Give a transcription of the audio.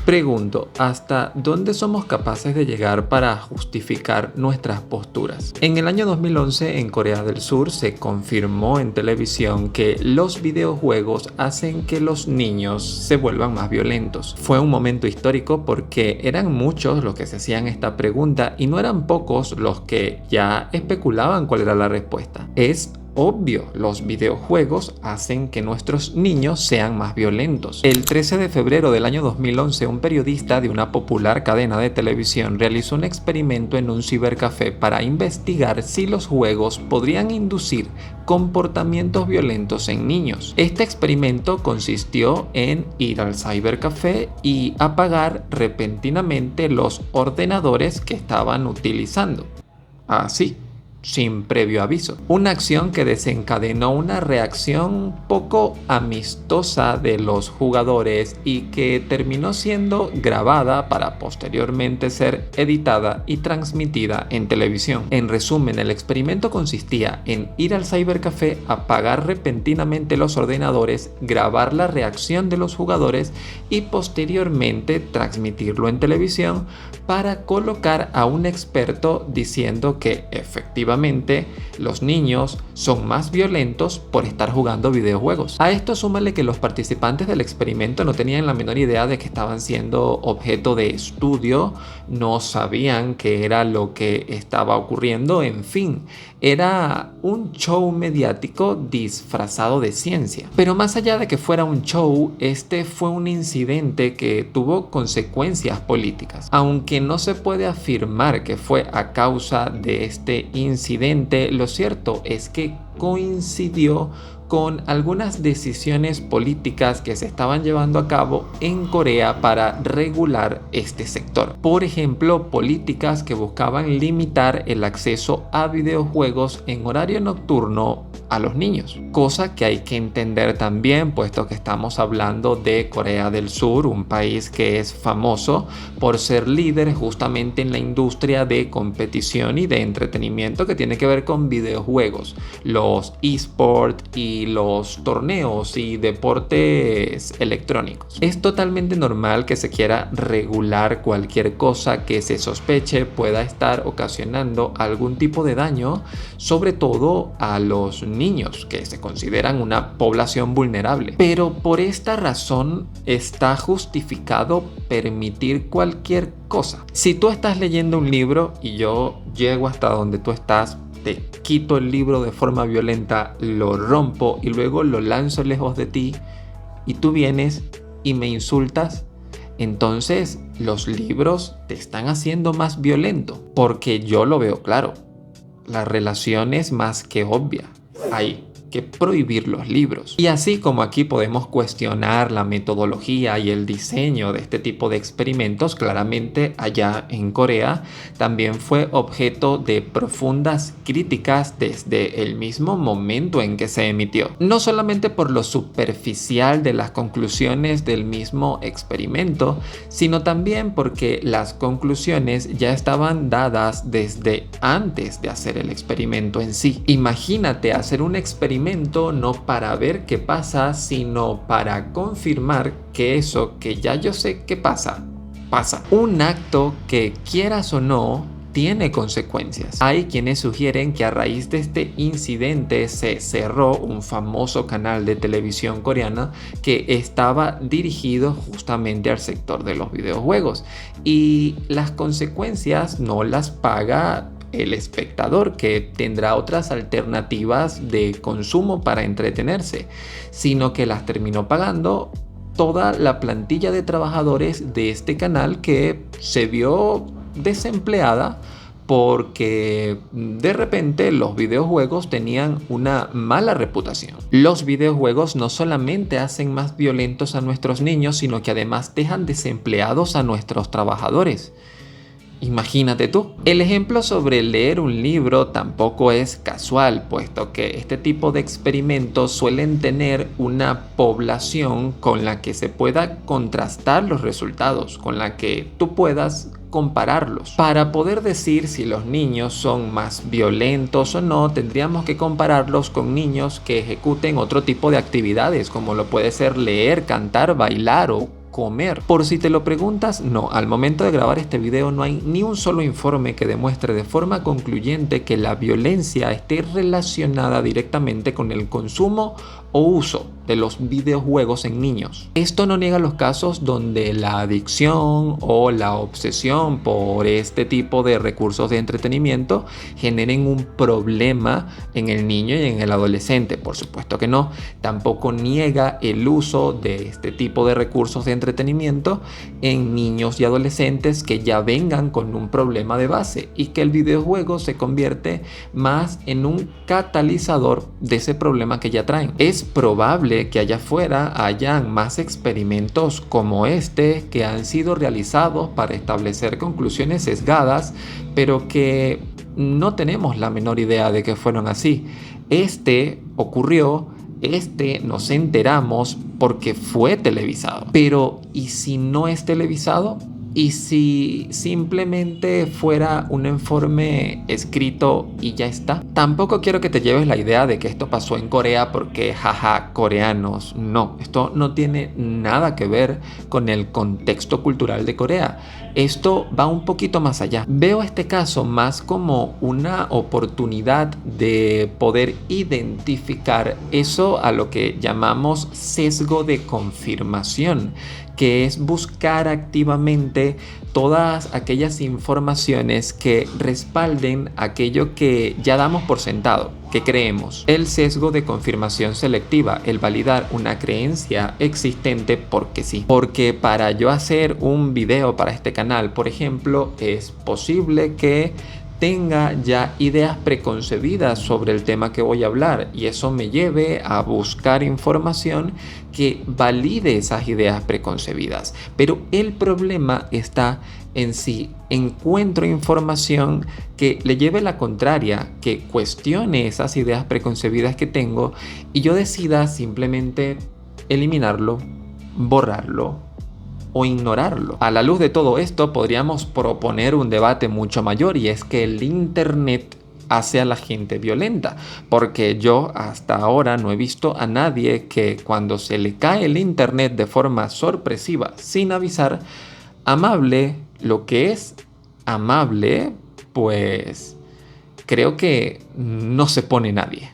Pregunto, ¿hasta dónde somos capaces de llegar para justificar nuestras posturas? En el año 2011, en Corea del Sur, se confirmó en televisión que los videojuegos hacen que los niños se vuelvan más violentos. Fue un momento histórico porque eran muchos los que se hacían esta pregunta y no eran pocos los que ya especulaban cuál era la respuesta. Es obvio, los videojuegos hacen que nuestros niños sean más violentos. El 13 de febrero del año 2011, un periodista de una popular cadena de televisión realizó un experimento en un cibercafé para investigar si los juegos podrían inducir comportamientos violentos en niños. Este experimento consistió en ir al cibercafé y apagar repentinamente los ordenadores que estaban utilizando. Así, sin previo aviso. Una acción que desencadenó una reacción poco amistosa de los jugadores y que terminó siendo grabada para posteriormente ser editada y transmitida en televisión. En resumen, el experimento consistía en ir al cibercafé, apagar repentinamente los ordenadores, grabar la reacción de los jugadores y posteriormente transmitirlo en televisión para colocar a un experto diciendo que efectivamente los niños son más violentos por estar jugando videojuegos. A esto súmale que los participantes del experimento no tenían la menor idea de que estaban siendo objeto de estudio, no sabían qué era lo que estaba ocurriendo, en fin, era un show mediático disfrazado de ciencia. Pero más allá de que fuera un show, este fue un incidente que tuvo consecuencias políticas. Aunque no se puede afirmar que fue a causa de este incidente, lo cierto es que coincidió con algunas decisiones políticas que se estaban llevando a cabo en Corea para regular este sector. Por ejemplo, políticas que buscaban limitar el acceso a videojuegos en horario nocturno a los niños, cosa que hay que entender también, puesto que estamos hablando de Corea del Sur, un país que es famoso por ser líder justamente en la industria de competición y de entretenimiento que tiene que ver con videojuegos, los eSports y los torneos y deportes electrónicos. Es totalmente normal que se quiera regular cualquier cosa que se sospeche pueda estar ocasionando algún tipo de daño, sobre todo a los niños, que se consideran una población vulnerable. Pero por esta razón está justificado permitir cualquier cosa. Si tú estás leyendo un libro y yo llego hasta donde tú estás, te quito el libro de forma violenta, lo rompo y luego lo lanzo lejos de ti y tú vienes y me insultas, entonces los libros te están haciendo más violento, porque yo lo veo claro. La relación es más que obvia. Hay que prohibir los libros. Y así como aquí podemos cuestionar la metodología y el diseño de este tipo de experimentos, claramente allá en Corea también fue objeto de profundas críticas desde el mismo momento en que se emitió. No solamente por lo superficial de las conclusiones del mismo experimento, sino también porque las conclusiones ya estaban dadas desde antes de hacer el experimento en sí. Imagínate hacer un experimento no para ver qué pasa, sino para confirmar que eso que ya yo sé que pasa. Un acto que, quieras o no, tiene consecuencias. Hay quienes sugieren que a raíz de este incidente se cerró un famoso canal de televisión coreana que estaba dirigido justamente al sector de los videojuegos, y las consecuencias no las paga el espectador, que tendrá otras alternativas de consumo para entretenerse, sino que las terminó pagando toda la plantilla de trabajadores de este canal, que se vio desempleada porque de repente los videojuegos tenían una mala reputación. Los videojuegos no solamente hacen más violentos a nuestros niños, sino que además dejan desempleados a nuestros trabajadores. Imagínate tú. El ejemplo sobre leer un libro tampoco es casual, puesto que este tipo de experimentos suelen tener una población con la que se pueda contrastar los resultados, con la que tú puedas compararlos. Para poder decir si los niños son más violentos o no, tendríamos que compararlos con niños que ejecuten otro tipo de actividades, como lo puede ser leer, cantar, bailar o comer. Por si te lo preguntas, no, al momento de grabar este video no hay ni un solo informe que demuestre de forma concluyente que la violencia esté relacionada directamente con el consumo o uso de los videojuegos en niños. Esto no niega los casos donde la adicción o la obsesión por este tipo de recursos de entretenimiento generen un problema en el niño y en el adolescente. Por supuesto que no. Tampoco niega el uso de este tipo de recursos de entretenimiento en niños y adolescentes que ya vengan con un problema de base y que el videojuego se convierte más en un catalizador de ese problema que ya traen. Es probable que allá afuera hayan más experimentos como este que han sido realizados para establecer conclusiones sesgadas, pero que no tenemos la menor idea de que fueron así. Este ocurrió, nos enteramos porque fue televisado. Pero ¿y si no es televisado? ¿Y si simplemente fuera un informe escrito y ya está? Tampoco quiero que te lleves la idea de que esto pasó en Corea porque jaja, coreanos. No, esto no tiene nada que ver con el contexto cultural de Corea. Esto va un poquito más allá. Veo este caso más como una oportunidad de poder identificar eso a lo que llamamos sesgo de confirmación, que es buscar activamente todas aquellas informaciones que respalden aquello que ya damos por sentado, que creemos. El sesgo de confirmación selectiva, el validar una creencia existente porque sí. Porque para yo hacer un video para este canal, por ejemplo, es posible que tenga ya ideas preconcebidas sobre el tema que voy a hablar y eso me lleve a buscar información que valide esas ideas preconcebidas. Pero el problema está en si encuentro información que le lleve la contraria, que cuestione esas ideas preconcebidas que tengo y yo decida simplemente eliminarlo, borrarlo o ignorarlo. A la luz de todo esto podríamos proponer un debate mucho mayor y es que el internet hace a la gente violenta, porque yo hasta ahora no he visto a nadie que cuando se le cae el internet de forma sorpresiva, sin avisar, amable, lo que es amable, pues creo que no se pone nadie.